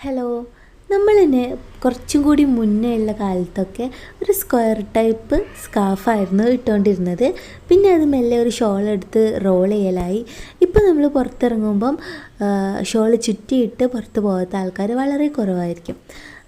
Hello, നമ്മൾ തന്നെ കുറച്ചും കൂടി മുന്നേ ഉള്ള കാലത്തൊക്കെ ഒരു സ്ക്വയർ ടൈപ്പ് സ്കാർഫായിരുന്നു ഇട്ടുകൊണ്ടിരുന്നത്. പിന്നെ അത് മെല്ലെ ഒരു ഷോൾ എടുത്ത് റോൾ ചെയ്യലായി. ഇപ്പോൾ നമ്മൾ പുറത്തിറങ്ങുമ്പം ഷോൾ ചുറ്റിയിട്ട് പുറത്ത് പോകാത്ത ആൾക്കാർ വളരെ കുറവായിരിക്കും.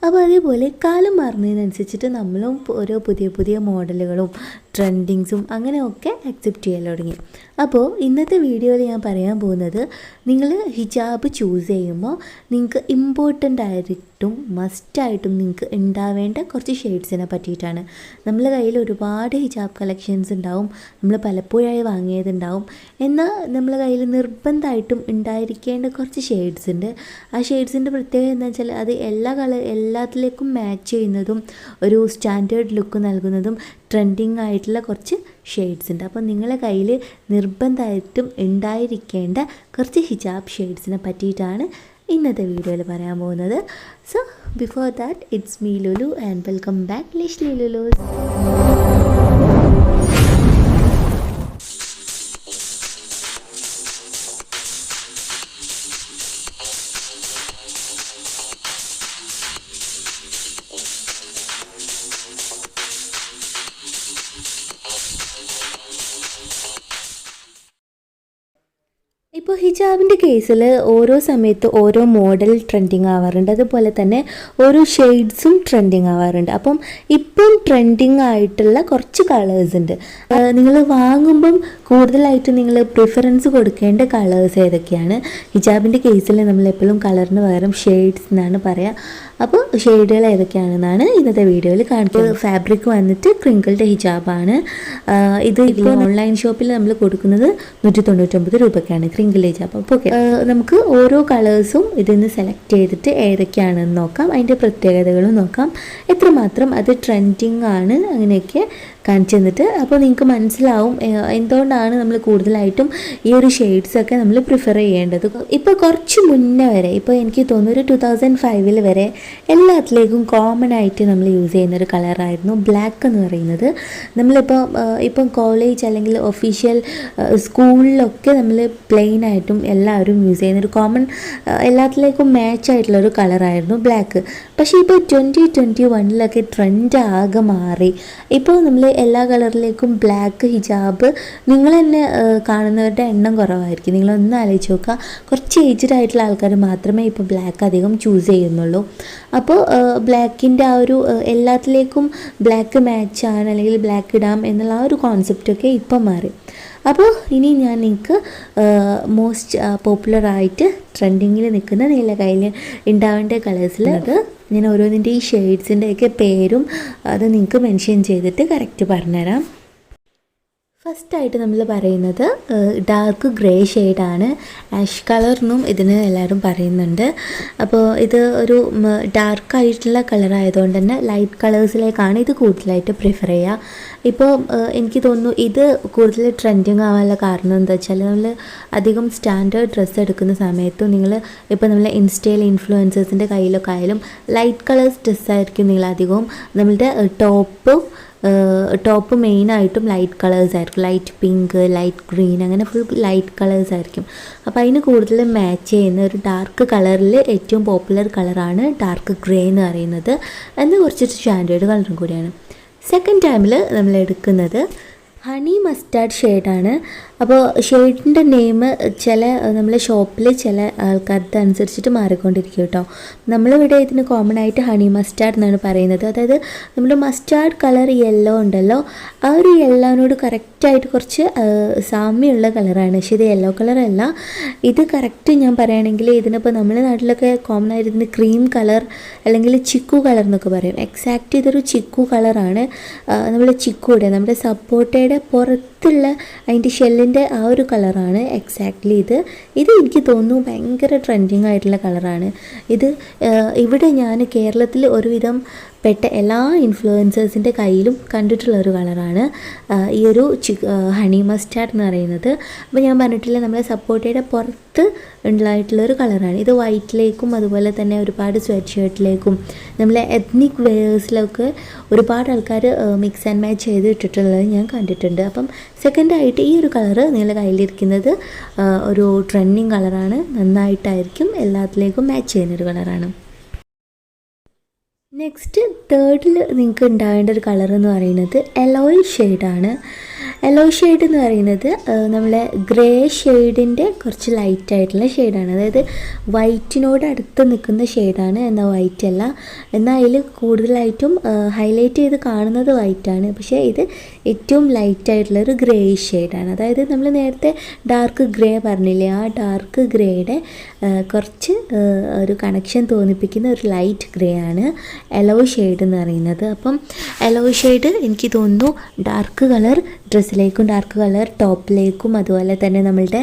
അപ്പോൾ അതേപോലെ കാലം മാറുന്നതിനനുസരിച്ചിട്ട് നമ്മളും ഓരോ പുതിയ പുതിയ മോഡലുകളും ട്രെൻഡിങ്സും അങ്ങനെയൊക്കെ അക്സെപ്റ്റ് ചെയ്യാൻ തുടങ്ങി. അപ്പോൾ ഇന്നത്തെ വീഡിയോയിൽ ഞാൻ പറയാൻ പോകുന്നത്, നിങ്ങൾ ഹിജാബ് ചൂസ് ചെയ്യുമ്പോൾ നിങ്ങൾക്ക് ഇമ്പോർട്ടൻ്റ് ആയിട്ടും മസ്റ്റായിട്ടും നിങ്ങൾക്ക് ഉണ്ടാവേണ്ട കുറച്ച് ഷെയ്ഡ്സിനെ പറ്റിയിട്ടാണ്. നമ്മളെ കയ്യിൽ ഒരുപാട് ഹിജാബ് കളക്ഷൻസ് ഉണ്ടാവും, നമ്മൾ പലപ്പോഴായി വാങ്ങിയതുണ്ടാവും. എന്നാൽ നമ്മളെ കയ്യിൽ നിർബന്ധമായിട്ടും ഉണ്ടായിരിക്കേണ്ട കുറച്ച് ഷെയ്ഡ്സ് ഉണ്ട്. ആ ഷെയ്ഡ്സിൻ്റെ പ്രത്യേകത എന്താ വെച്ചാൽ അത് എല്ലാത്തിലേക്കും മാച്ച് ചെയ്യുന്നതും ഒരു സ്റ്റാൻഡേർഡ് ലുക്ക് നൽകുന്നതും ട്രെൻഡിങ് ആയിട്ടുള്ള കുറച്ച് ഷെയ്ഡ്സ് ഉണ്ട്. അപ്പോൾ നിങ്ങളെ കയ്യിൽ നിർബന്ധമായിട്ടും ഉണ്ടായിരിക്കേണ്ട കുറച്ച് ഹിജാബ് ഷെയ്ഡ്സിനെ പറ്റിയിട്ടാണ് ഇന്നത്തെ വീഡിയോയിൽ പറയാൻ പോകുന്നത്. So before that, it's me Lulu and welcome back lushly Lulu's. ഇപ്പോൾ ഹിജാബിൻ്റെ കേസിൽ ഓരോ സമയത്ത് ഓരോ മോഡൽ ട്രെൻഡിങ് ആവാറുണ്ട്, അതുപോലെ തന്നെ ഓരോ ഷെയ്ഡ്സും ട്രെൻഡിങ് ആവാറുണ്ട്. അപ്പം ഇപ്പം ട്രെൻഡിങ് ആയിട്ടുള്ള കുറച്ച് കളേഴ്സ് ഉണ്ട്. നിങ്ങൾ വാങ്ങുമ്പം കൂടുതലായിട്ട് നിങ്ങൾ പ്രിഫറൻസ് കൊടുക്കേണ്ട കളേഴ്സ് ഏതൊക്കെയാണ്? ഹിജാബിൻ്റെ കേസിൽ നമ്മളെപ്പോഴും കളറിന് പകരം ഷെയ്ഡ്സ് എന്നാണ് പറയുക. അപ്പോൾ ഷെയ്ഡുകൾ ഏതൊക്കെയാണെന്നാണ് ഇന്നത്തെ വീഡിയോയിൽ കാണിക്കുന്നത്. ഫാബ്രിക് വന്നിട്ട് ക്രിങ്കിൾഡ് ഹിജാബാണ്. ഇത് ഇപ്പോൾ ഓൺലൈൻ ഷോപ്പിൽ നമ്മൾ കൊടുക്കുന്നത് 199 രൂപയ്ക്കാണ് ക്രിങ്കിൾഡ് ഹിജാബ്. അപ്പോൾ ഓക്കെ, നമുക്ക് ഓരോ കളേഴ്സും ഇതിൽ നിന്ന് സെലക്ട് ചെയ്തിട്ട് ഏതൊക്കെയാണെന്ന് നോക്കാം, അതിൻ്റെ പ്രത്യേകതകളും നോക്കാം, എത്രമാത്രം അത് ട്രെൻഡിങ് ആണ് അങ്ങനെയൊക്കെ കാണിച്ചു തന്നിട്ട് അപ്പോൾ നിങ്ങൾക്ക് മനസ്സിലാവും എന്തുകൊണ്ടാണ് നമ്മൾ കൂടുതലായിട്ടും ഈ ഒരു ഷെയ്ഡ്സൊക്കെ നമ്മൾ പ്രിഫർ ചെയ്യേണ്ടത്. ഇപ്പോൾ കുറച്ച് മുന്നേ വരെ, ഇപ്പോൾ എനിക്ക് തോന്നുന്നു ഒരു 2005 വരെ എല്ലാത്തിലേക്കും കോമൺ ആയിട്ട് നമ്മൾ യൂസ് ചെയ്യുന്നൊരു കളറായിരുന്നു ബ്ലാക്ക് എന്ന് പറയുന്നത്. ഇപ്പം കോളേജ് അല്ലെങ്കിൽ ഒഫീഷ്യൽ സ്കൂളിലൊക്കെ നമ്മൾ പ്ലെയിൻ ആയിട്ടും എല്ലാവരും യൂസ് ചെയ്യുന്നൊരു കോമൺ എല്ലാത്തിലേക്കും മാച്ച് ആയിട്ടുള്ളൊരു കളറായിരുന്നു ബ്ലാക്ക്. പക്ഷേ ഇപ്പോൾ 2021 ട്രെൻഡ് ആകെ മാറി. ഇപ്പോൾ നമ്മൾ എല്ലാ കളറിലേക്കും ബ്ലാക്ക് ഹിജാബ് നിങ്ങൾ തന്നെ കാണുന്നവരുടെ എണ്ണം കുറവായിരിക്കും. നിങ്ങളൊന്ന് ആലോചിച്ച് നോക്കുക, കുറച്ച് ഏജ്ഡ് ആയിട്ടുള്ള ആൾക്കാർ മാത്രമേ ഇപ്പോൾ ബ്ലാക്ക് അധികം ചൂസ് ചെയ്യുന്നുള്ളൂ. അപ്പോൾ ബ്ലാക്കിൻ്റെ ആ ഒരു എല്ലാത്തിലേക്കും ബ്ലാക്ക് മാച്ചാണ് അല്ലെങ്കിൽ ബ്ലാക്ക് ഇടാം എന്നുള്ള ആ ഒരു കോൺസെപ്റ്റൊക്കെ ഇപ്പം മാറി. അപ്പോൾ ഇനി ഞാൻ നിങ്ങൾക്ക് മോസ്റ്റ് പോപ്പുലറായിട്ട് ട്രെൻഡിങ്ങിൽ നിൽക്കുന്ന നിങ്ങളുടെ കയ്യിൽ ഉണ്ടാവേണ്ട കളേഴ്സിൽ അത് ഞാൻ ഓരോന്നിൻ്റെ ഈ ഷെയ്ഡ്സിൻ്റെയൊക്കെ പേരും അത് നിങ്ങൾക്ക് മെൻഷൻ ചെയ്തിട്ട് കറക്റ്റ് പറഞ്ഞുതരാം. ഫസ്റ്റായിട്ട് നമ്മൾ പറയുന്നത് ഡാർക്ക് ഗ്രേ ഷെയ്ഡാണ്. ആഷ് കളർന്നും ഇതിന് എല്ലാവരും പറയുന്നുണ്ട്. അപ്പോൾ ഇത് ഒരു ഡാർക്കായിട്ടുള്ള കളറായതുകൊണ്ട് തന്നെ ലൈറ്റ് കളേഴ്സിലേക്കാണ് ഇത് കൂടുതലായിട്ട് പ്രിഫർ ചെയ്യുക. ഇപ്പോൾ എനിക്ക് തോന്നുന്നു ഇത് കൂടുതൽ ട്രെൻഡിങ് ആവാനുള്ള കാരണം എന്താ വെച്ചാൽ, നമ്മൾ അധികം സ്റ്റാൻഡേർഡ് ഡ്രസ്സ് എടുക്കുന്ന സമയത്തും നിങ്ങൾ ഇപ്പോൾ നമ്മൾ ഇൻസ്റ്റയിൽ ഇൻഫ്ലുവൻസേഴ്സിൻ്റെ കയ്യിലൊക്കെ ആയാലും ലൈറ്റ് കളേഴ്സ് ഡ്രസ്സായിരിക്കും നിങ്ങൾ അധികവും. നമ്മളുടെ ടോപ്പ് മെയിനായിട്ടും ലൈറ്റ് കളേഴ്സ് ആയിരിക്കും. ലൈറ്റ് പിങ്ക്, ലൈറ്റ് ഗ്രീൻ, അങ്ങനെ ഫുൾ ലൈറ്റ് കളേഴ്സ് ആയിരിക്കും. അപ്പോൾ അതിന് കൂടുതൽ മാച്ച് ചെയ്യുന്ന ഒരു ഡാർക്ക് കളറിൽ ഏറ്റവും പോപ്പുലർ കളറാണ് ഡാർക്ക് ഗ്രേ എന്ന് പറയുന്നത്. എന്നാൽ കുറച്ച് സ്റ്റാൻഡേർഡ് കളറും കൂടിയാണ്. സെക്കൻഡ് ടൈമിൽ നമ്മൾ എടുക്കുന്നത് ഹണി മസ്റ്റാർഡ് ഷെയ്ഡാണ്. അപ്പോൾ ഷെയ്ഡിൻ്റെ നെയിം നമ്മളെ ഷോപ്പിൽ ചില ആൾക്കാരുടെ അനുസരിച്ചിട്ട് മാറിക്കൊണ്ടിരിക്കും കേട്ടോ. നമ്മളിവിടെ ഇതിന് കോമൺ ആയിട്ട് ഹണി മസ്റ്റാർഡ് എന്നാണ് പറയുന്നത്. അതായത് നമ്മുടെ മസ്റ്റാർഡ് കളർ യെല്ലോ ഉണ്ടല്ലോ, ആ ഒരു യെല്ലോനോട് കറക്റ്റായിട്ട് കുറച്ച് സാമ്യമുള്ള കളറാണ്. പക്ഷേ ഇത് യെല്ലോ കളറല്ല. ഇത് കറക്റ്റ് ഞാൻ പറയുകയാണെങ്കിൽ ഇതിനിപ്പോൾ നമ്മുടെ നാട്ടിലൊക്കെ കോമൺ ആയിട്ട് ഇതിന് ക്രീം കളർ അല്ലെങ്കിൽ ചിക്കു കളർ എന്നൊക്കെ പറയും. എക്സാക്റ്റ് ഇതൊരു ചിക്കു കളറാണ്. നമ്മൾ ചിക്കുയുടെ നമ്മുടെ സപ്പോർട്ടയുടെ പുറത്തുള്ള അതിൻ്റെ ഷെല്ലിൻ്റെ ആ ഒരു കളറാണ് എക്സാക്ട്ലി ഇത്. എനിക്ക് തോന്നുന്നു ഭയങ്കര ട്രെൻഡിങ് ആയിട്ടുള്ള കളറാണ് ഇത്. ഇവിടെ ഞാൻ കേരളത്തിൽ ഒരുവിധം പെട്ട എല്ലാ ഇൻഫ്ലുവൻസേഴ്സിൻ്റെ കയ്യിലും കണ്ടിട്ടുള്ളൊരു കളറാണ് ഈ ഒരു ഹണി മസ്റ്റാർഡ് എന്ന് പറയുന്നത്. അപ്പോൾ ഞാൻ പറഞ്ഞിട്ടില്ല, നമ്മളെ സപ്പോർട്ടയുടെ പുറത്ത് ഉണ്ടായിട്ടുള്ളൊരു കളറാണ് ഇത്. വൈറ്റിലേക്കും അതുപോലെ തന്നെ ഒരുപാട് സ്വെറ്റ് ഷർട്ടിലേക്കും നമ്മളെ എത്നിക് വെയേഴ്സിലൊക്കെ ഒരുപാട് ആൾക്കാർ മിക്സ് ആൻഡ് മാച്ച് ചെയ്ത് ഇട്ടിട്ടുള്ളത് ഞാൻ കണ്ടിട്ടുണ്ട്. അപ്പം സെക്കൻഡായിട്ട് ഈ ഒരു കളറ് നിങ്ങളുടെ കയ്യിലിരിക്കുന്നത് ഒരു ട്രെൻഡിങ് കളറാണ്. നന്നായിട്ടായിരിക്കും എല്ലാത്തിലേക്കും മാച്ച് ചെയ്യുന്നൊരു കളറാണ്. നെക്സ്റ്റ് തേർഡിൽ നിങ്ങൾക്ക് ഉണ്ടാവേണ്ട ഒരു കളർ എന്ന് പറയുന്നത് എലോയ് ഷെയ്ഡാണ്. എലോയ് ഷെയ്ഡ് എന്ന് പറയുന്നത് നമ്മളെ ഗ്രേ ഷെയ്ഡിൻ്റെ കുറച്ച് ലൈറ്റ് ആയിട്ടുള്ള ഷെയ്ഡാണ്. അതായത് വൈറ്റിനോട് അടുത്ത് നിൽക്കുന്ന ഷെയ്ഡാണ്, എന്നാൽ വൈറ്റ് അല്ല. എന്നാൽ അതിൽ കൂടുതലായിട്ടും ഹൈലൈറ്റ് ചെയ്ത് കാണുന്നത് വൈറ്റാണ്. പക്ഷേ ഇത് ഏറ്റവും ലൈറ്റ് ആയിട്ടുള്ളൊരു ഗ്രേ ഷെയ്ഡാണ്. അതായത് നമ്മൾ നേരത്തെ ഡാർക്ക് ഗ്രേ പറഞ്ഞില്ലേ, ആ ഡാർക്ക് ഗ്രേയുടെ കുറച്ച് ഒരു കണക്ഷൻ തോന്നിപ്പിക്കുന്ന ഒരു ലൈറ്റ് ഗ്രേ ആണ് എലോയ് ഷെയ്ഡ് എന്ന് പറയുന്നത്. അപ്പം എലോയ് ഷെയ്ഡ് എനിക്ക് തോന്നുന്നു ഡാർക്ക് കളർ ഡ്രസ്സിലേക്കും ഡാർക്ക് കളർ ടോപ്പിലേക്കും അതുപോലെ തന്നെ നമ്മളുടെ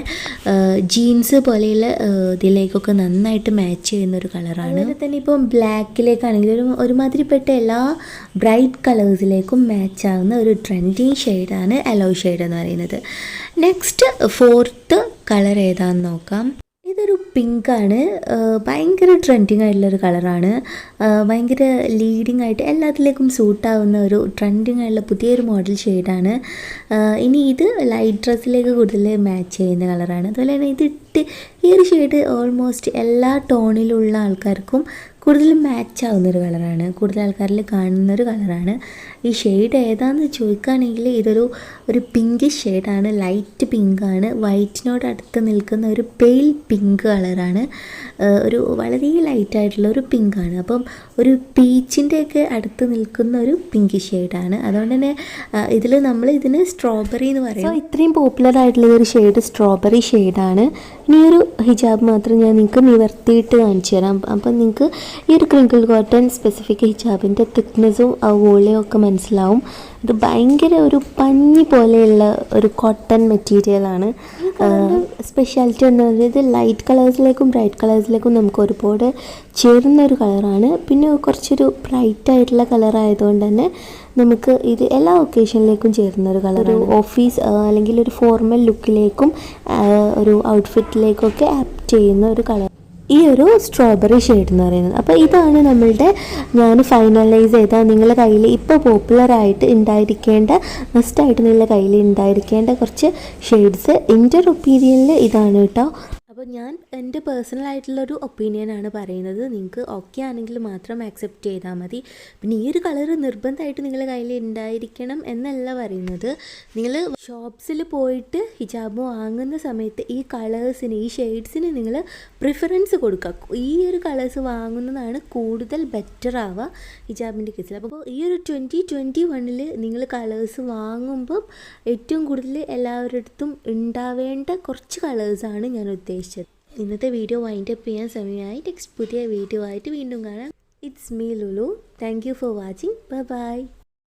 ജീൻസ് പോലെയുള്ള ഇതിലേക്കൊക്കെ നന്നായിട്ട് മാച്ച് ചെയ്യുന്നൊരു കളറാണ്. അതുപോലെ തന്നെ ഇപ്പം ബ്ലാക്കിലേക്കാണെങ്കിലും ഒരുമാതിരിപ്പെട്ട എല്ലാ ബ്രൈറ്റ് കളേഴ്സിലേക്കും മാച്ച് ആവുന്ന ഒരു ട്രെൻഡിങ് ഷെയ്ഡാണ് എലോയ് ഷെയ്ഡ് എന്ന് പറയുന്നത്. നെക്സ്റ്റ് ഫോർത്ത് കളർ ഏതാണെന്ന് നോക്കാം. ഇതൊരു പിങ്കാണ്. ഭയങ്കര ട്രെൻഡിങ് ആയിട്ടുള്ളൊരു കളറാണ്. ഭയങ്കര ലീഡിങ് ആയിട്ട് എല്ലാത്തിലേക്കും സൂട്ടാവുന്ന ഒരു ട്രെൻഡിങ് ആയിട്ടുള്ള പുതിയൊരു മോഡൽ ഷെയ്ഡാണ്. ഇനി ഇത് ലൈറ്റ് ഡ്രസ്സിലേക്ക് കൂടുതൽ മാച്ച് ചെയ്യുന്ന കളറാണ്. അതുപോലെ തന്നെ ഇതിട്ട് ഈ ഒരു ഷെയ്ഡ് ഓൾമോസ്റ്റ് എല്ലാ ടോണിലുള്ള ആൾക്കാർക്കും കൂടുതൽ മാച്ച് ആവുന്നൊരു കളറാണ്, കൂടുതൽ ആൾക്കാരിൽ കാണുന്നൊരു കളറാണ്. ഈ ഷെയ്ഡ് ഏതാണെന്ന് ചോദിക്കുകയാണെങ്കിൽ ഒരു പിങ്കിഷ് ഷെയ്ഡാണ്, ലൈറ്റ് പിങ്കാണ്, വൈറ്റിനോട് അടുത്ത് നിൽക്കുന്ന ഒരു പെയിൽ പിങ്ക് കളറാണ്. ഒരു വളരെ ലൈറ്റായിട്ടുള്ള ഒരു പിങ്കാണ്. അപ്പം ഒരു പീച്ചിൻ്റെയൊക്കെ അടുത്ത് നിൽക്കുന്ന ഒരു പിങ്ക് ഷെയ്ഡാണ്. അതുകൊണ്ട് തന്നെ ഇതിന് സ്ട്രോബെറി എന്ന് പറയും. ഇത്രയും പോപ്പുലർ ആയിട്ടുള്ള ഒരു ഷെയ്ഡ് സ്ട്രോബെറി ഷെയ്ഡാണ്. ഇനി ഒരു ഹിജാബ് മാത്രം ഞാൻ നിങ്ങൾക്ക് നിവർത്തിയിട്ട് കാണിച്ചു തരാം. അപ്പം നിങ്ങൾക്ക് ഈ ഒരു ക്രിങ്കിൾ കോട്ടൺ സ്പെസിഫിക് ഹിജാബിൻ്റെ തിക്നെസ്സും വോളിയും ഒക്കെ മനസ്സിലാവും. ഇത് ഭയങ്കര ഒരു പഞ്ഞി പോലെയുള്ള ഒരു കോട്ടൺ മെറ്റീരിയലാണ്. സ്പെഷ്യാലിറ്റി എന്ന് പറയുന്നത് ലൈറ്റ് കളേഴ്സിലേക്കും ബ്രൈറ്റ് കളേഴ്സിലേക്കും നമുക്ക് ഒരുപാട് ചേരുന്ന ഒരു കളറാണ്. പിന്നെ കുറച്ചൊരു ബ്രൈറ്റ് ആയിട്ടുള്ള കളറായതുകൊണ്ട് തന്നെ നമുക്ക് ഇത് എല്ലാ ഒക്കേഷനിലേക്കും ചേരുന്ന ഒരു കളർ, ഒരു ഓഫീസ് അല്ലെങ്കിൽ ഒരു ഫോർമൽ ലുക്കിലേക്കും ഒരു ഔട്ട്ഫിറ്റിലേക്കൊക്കെ ആപ്റ്റ് ചെയ്യുന്ന ഒരു കളർ ഈ ഒരു സ്ട്രോബെറി ഷെയ്ഡ് എന്ന് പറയുന്നത്. അപ്പോൾ ഇതാണ് ഞാൻ ഫൈനലൈസ് ചെയ്ത നിങ്ങളുടെ കയ്യിൽ ഇപ്പോൾ പോപ്പുലറായിട്ട് ഉണ്ടായിരിക്കേണ്ട, മസ്റ്റായിട്ട് നിങ്ങളുടെ കയ്യിൽ ഉണ്ടായിരിക്കേണ്ട കുറച്ച് ഷെയ്ഡ്സ്. എൻ്റെ ഒരു ഒപ്പീനിയനിൽ ഇതാണ് കേട്ടോ. അപ്പോൾ ഞാൻ എൻ്റെ പേഴ്സണലായിട്ടുള്ളൊരു ഒപ്പീനിയനാണ് പറയുന്നത്. നിങ്ങൾക്ക് ഓക്കെ ആണെങ്കിൽ മാത്രം ആക്സെപ്റ്റ് ചെയ്താൽ മതി. പിന്നെ ഈ ഒരു കളർ നിർബന്ധമായിട്ട് നിങ്ങളുടെ കയ്യിൽ ഉണ്ടായിരിക്കണം എന്നല്ല പറയുന്നത്. നിങ്ങൾ ഷോപ്സിൽ പോയിട്ട് ഹിജാബ് വാങ്ങുന്ന സമയത്ത് ഈ കളേഴ്സിന്, ഈ ഷെയ്ഡ്സിന് നിങ്ങൾ പ്രിഫറൻസ് കൊടുക്കുക. ഈ ഒരു കളേഴ്സ് വാങ്ങുന്നതാണ് കൂടുതൽ ബെറ്റർ ആവുക ഹിജാബിൻ്റെ കേസിൽ. അപ്പോൾ ഈ ഒരു 2021 നിങ്ങൾ കളേഴ്സ് വാങ്ങുമ്പം ഏറ്റവും കൂടുതൽ എല്ലാവരുടെ അടുത്തും ഉണ്ടാവേണ്ട കുറച്ച് കളേഴ്സാണ് ഞാൻ ഉദ്ദേശിച്ചത്. ഇന്നത്തെ വീഡിയോ വൈൻഡ് അപ്പ് ചെയ്യാൻ സമയമായി. നെക്സ്റ്റ് പുതിയ വീഡിയോ ആയിട്ട് വീണ്ടും കാണാം. It's me Lulu. Thank you for watching. Bye bye.